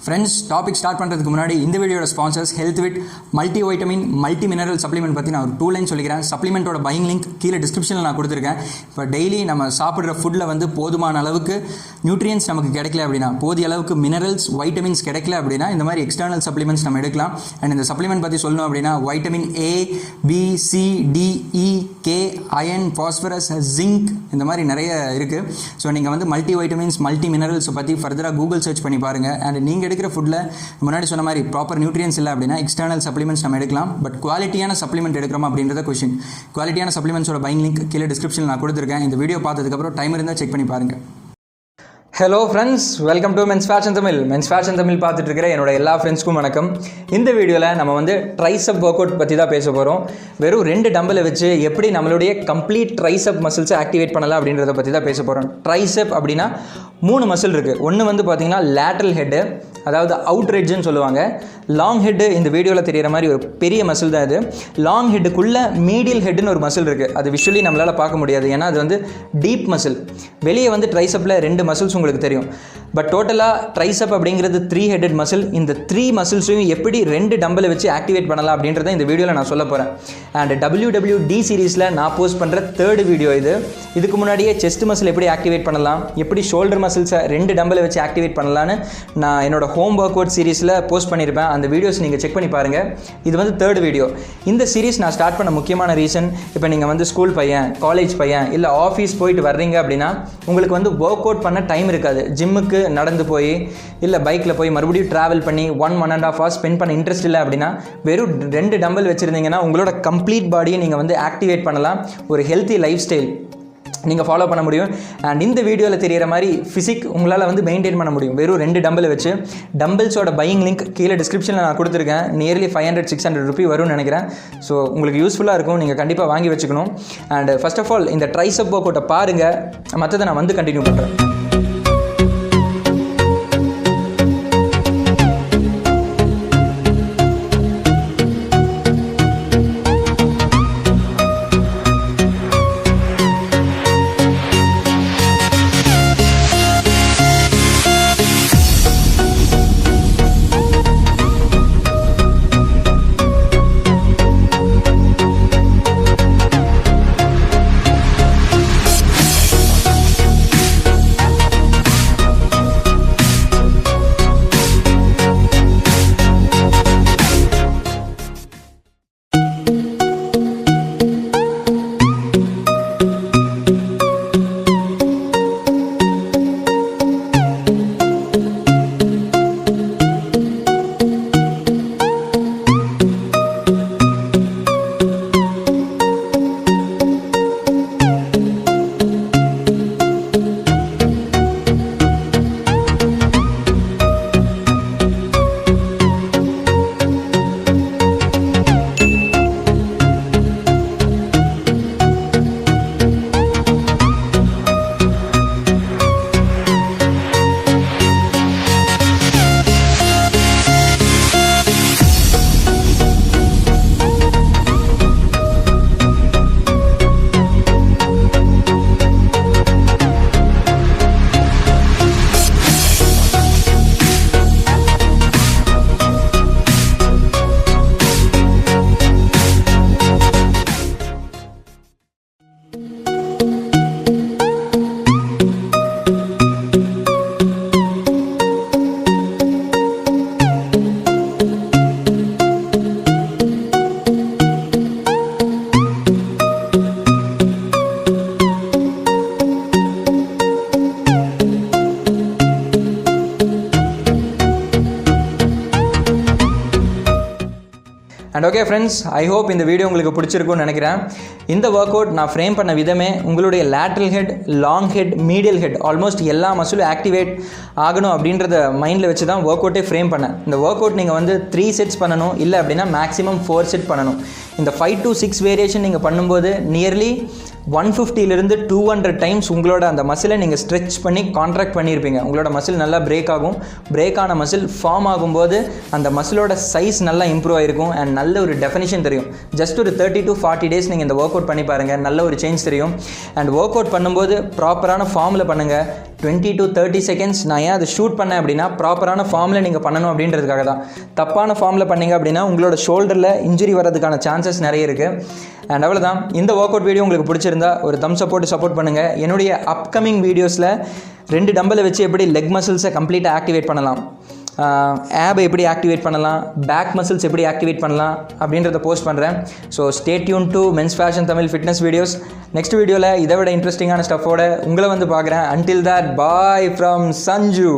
Friends, topic start பண்ணுறதுக்கு முன்னாடி இந்த வீடியோட ஸ்பான்சர்ஸ் ஹெல்த் விட் multi vitamin multi mineral supplement பற்றி நான் ஒரு 2 லைன் சொல்லிக்கிறேன். சப்ளிமெண்ட்டோட பையிங் லிங்க் கீழே டிஸ்கிரிப்ஷனில் நான் கொடுத்துருக்கேன். இப்போ டெய்லி நம்ம சாப்பிட்ற ஃபுட்டில் வந்து போதுமான அளவுக்கு நியூட்ரியன்ஸ் நமக்கு கிடைக்கல அப்படின்னா, போதிய அளவுக்கு மினரல்ஸ் வைட்டமின்ஸ் கிடைக்கல அப்படின்னா இந்த மாதிரி எக்ஸ்டர்னல் சப்ளிமெண்ட்ஸ் நம்ம எடுக்கலாம். அண்ட் இந்த சப்ளிமெண்ட் பற்றி சொல்லணும் அப்படின்னா vitamin A, B, C, D, E, K, iron, phosphorus, zinc இந்த மாதிரி நிறைய இருக்குது. ஸோ நீங்கள் வந்து மல்டி வைட்டமின்ஸ் மல்டி மினரல்ஸை பற்றி ஃபர்தராக கூகுள் சர்ச் பண்ணி பாருங்கள். அண்ட் நீங்கள் எடுக்கிற ஃபுட்டில் முன்னாடி சொன்ன மாதிரி ப்ராப்பர் நியூட்ரியன்ஸ் இல்லை அப்படின்னா எக்ஸ்டர்னல் சப்ளிமெண்ட்ஸ் நம்ம எடுக்கலாம். பட் குவாலிட்டியான சப்ளிமெண்ட் எடுக்கிறோமா அப்படின்றத கொஸ்டின். குவாலிட்டியான சப்ளிமெண்ட்ஸோட பையிங் லிங்க் கீழே டிஸ்கிரிப்ஷனில் நான் கொடுத்துருக்கேன். இந்த வீடியோ பார்த்ததுக்கப்புறம் டைம் இருந்தால் செக் பண்ணி பாருங்கள். Hello friends, welcome to men's fashion Tamil. Men's fashion Tamil பார்த்துட்டு இருக்கிற என்னோட எல்லா ஃப்ரெண்ட்ஸ்க்கும் வணக்கம். இந்த வீடியோவில் நம்ம வந்து ட்ரைசப் ஒர்க் அவுட் பற்றி தான் பேச போகிறோம். வெறும் 2 டம்பிளை வச்சு எப்படி நம்மளுடைய கம்ப்ளீட் ட்ரைசப் மசில்ஸை ஆக்டிவேட் பண்ணலாம் அப்படின்றத பற்றி தான் பேச போகிறோம். ட்ரைசப் அப்படின்னா 3 மசில் இருக்குது. ஒன்று வந்து பார்த்திங்கன்னா லேட்ரல் ஹெட்டு, அதாவது அவுட் ரெட்ஜுன்னு சொல்லுவாங்க. லாங் ஹெட்டு இந்த வீடியோவில் தெரிகிற மாதிரி ஒரு பெரிய மசில் தான் இது. லாங் ஹெட்டுக்குள்ளே மீடியல் ஹெட்டுன்னு ஒரு மசில் இருக்குது. அது விஷுவலி நம்மளால் பார்க்க முடியாது, ஏன்னா அது வந்து டீப் மசில். வெளியே வந்து ட்ரைசப்பில் 2 மசில்ஸ் உங்களுக்கு தெரியும். பட் டோட்டலாக ட்ரைசப் அப்படிங்கிறது 3 ஹெட்டட் மசில். இந்த 3 மசில்ஸையும் எப்படி 2 டம்பிளை வச்சு ஆக்டிவேட் பண்ணலாம் அப்படின்றத இந்த வீடியோவில் நான் சொல்ல போகிறேன். அண்ட் WWD சீரீஸில் நான் போஸ்ட் பண்ணுற 3rd வீடியோ இது. இதுக்கு முன்னாடியே செஸ்ட் மசில் எப்படி ஆக்டிவேட் பண்ணலாம், எப்படி ஷோல்டர் மசில்ஸை 2 டம்பிளை வச்சு ஆக்டிவேட் பண்ணலான்னு நான் என்னோட ஹோம் ஒர்க் அவுட் சீரீஸில் போஸ்ட் பண்ணியிருப்பேன். அந்த வீடியோஸ் நீங்கள் செக் பண்ணி பாருங்கள். இது வந்து 3rd வீடியோ. இந்த சீரீஸ் நான் ஸ்டார்ட் பண்ண முக்கியமான ரீசன், இப்போ நீங்கள் வந்து ஸ்கூல் பையன், காலேஜ் பையன், இல்லை ஆஃபீஸ் போயிட்டு வர்றீங்க அப்படின்னா உங்களுக்கு வந்து ஒர்க் அவுட் பண்ண டைம் இருக்காது. ஜிம்முக்கு நடந்து போய் இல்லை பைக்கில் போய் மறுபடியும் ட்ராவல் பண்ணி 1.5 hours ஸ்பெண்ட் பண்ண இன்ட்ரெஸ்ட் இல்லை அப்படின்னா வெறும் 2 டம்பிள் வச்சுருந்தீங்கன்னா உங்களோட கம்ப்ளீட் பாடியை நீங்கள் வந்து ஆக்டிவேட் பண்ணலாம். ஒரு ஹெல்த்தி லைஃப் ஸ்டைல் நீங்கள் ஃபாலோ பண்ண முடியும். அண்ட் இந்த வீடியோவில் தெரிகிற மாதிரி ஃபிசிக் உங்களால் வந்து மெயின்டைன் பண்ண முடியும் வெறும் 2 டம்பிளை வச்சு. டம்பிள்ஸோட பையிங் லிங்க் கீழே டிஸ்கிரிப்ஷனில் நான் கொடுத்துருக்கேன். நியர்லி 500-600 ரூபி வரும்னு நினைக்கிறேன். ஸோ உங்களுக்கு யூஸ்ஃபுல்லாக இருக்கும், நீங்கள் கண்டிப்பாக வாங்கி வச்சுக்கணும். அண்ட் ஃபர்ஸ்ட் ஆஃப் ஆல் இந்த ட்ரைசப் ஒர்க் அவுட்டை பாருங்கள், மற்றதை நான் வந்து கண்டினியூ பண்ணுறேன். And okay friends, I hope இந்த வீடியோ உங்களுக்கு பிடிச்சிருக்குன்னு நினைக்கிறேன். இந்த ஒர்க் அவுட் நான் ஃப்ரேம் பண்ண விதமே உங்களுடைய lateral head, long head, medial head almost எல்லா மசிலும் ஆக்டிவேட் ஆகணும் அப்படின்றத மைண்டில் வச்சு தான் ஒர்க் அவுட்டே ஃப்ரேம் பண்ணேன். இந்த ஒர்க் அவுட் நீங்கள் வந்து 3 செட்ஸ் பண்ணணும், இல்லை அப்படின்னா மேக்ஸிமம் 4 செட் பண்ணணும். இந்த 5 to 6 வேரியேஷன் நீங்கள் பண்ணும்போது நியர்லி 150 to 200 டைம்ஸ் உங்களோட அந்த மசிலை நீங்கள் ஸ்ட்ரெச் பண்ணி கான்ட்ராக்ட் பண்ணியிருப்பீங்க. உங்களோட மசில் நல்லா பிரேக் ஆகும். பிரேக் ஆன மசில் ஃபார்ம் ஆகும்போது அந்த மசிலோட சைஸ் நல்லா இம்ப்ரூவ் ஆகிருக்கும் அண்ட் நல்ல ஒரு டெஃபினிஷன் தெரியும். ஜஸ்ட் ஒரு 30 to 40 days நீங்கள் இந்த ஒர்க் அவுட் பண்ணி பாருங்கள், நல்ல ஒரு சேஞ்ச் தெரியும். அண்ட் ஒர்க் அவுட் பண்ணும்போது ப்ராப்பரான ஃபார்மில் பண்ணுங்கள். 20 to 30 செகண்ட்ஸ் நான் ஏன் அதை ஷூட் பண்ணேன் அப்படின்னா ப்ராப்பரான ஃபார்மில் நீங்கள் பண்ணணும் அப்படின்றதுக்காக தான். தப்பான ஃபார்மில் பண்ணீங்க அப்படின்னா உங்களோட ஷோல்டரில் இன்ஜுரி வரதுக்கான சான்சஸ் நிறைய இருக்குது. அண்ட் அவ்வளோதான். இந்த ஒர்க் அவுட் வீடியோ உங்களுக்கு பிடிச்சிருந்தா ஒரு தம்ஸ் போட்டு சப்போர்ட் பண்ணுங்கள். என்னுடைய அப்கமிங் வீடியோஸில் 2 டம்பலை வச்சு எப்படி லெக் மசில்ஸை கம்ப்ளீட்டாக ஆக்டிவேட் பண்ணலாம், ஆப் எப்படி ஆக்டிவேட் பண்ணலாம், பேக் மசில்ஸ் எப்படி ஆக்டிவேட் பண்ணலாம் அப்படின்றத போஸ்ட் பண்ணுறேன். So stay tuned to men's fashion Tamil fitness videos. Next வீடியோவில் இதை விட இன்ட்ரெஸ்டிங்கான ஸ்டஃபோட உங்களை வந்து பார்க்குறேன். Until that bye from Sanju.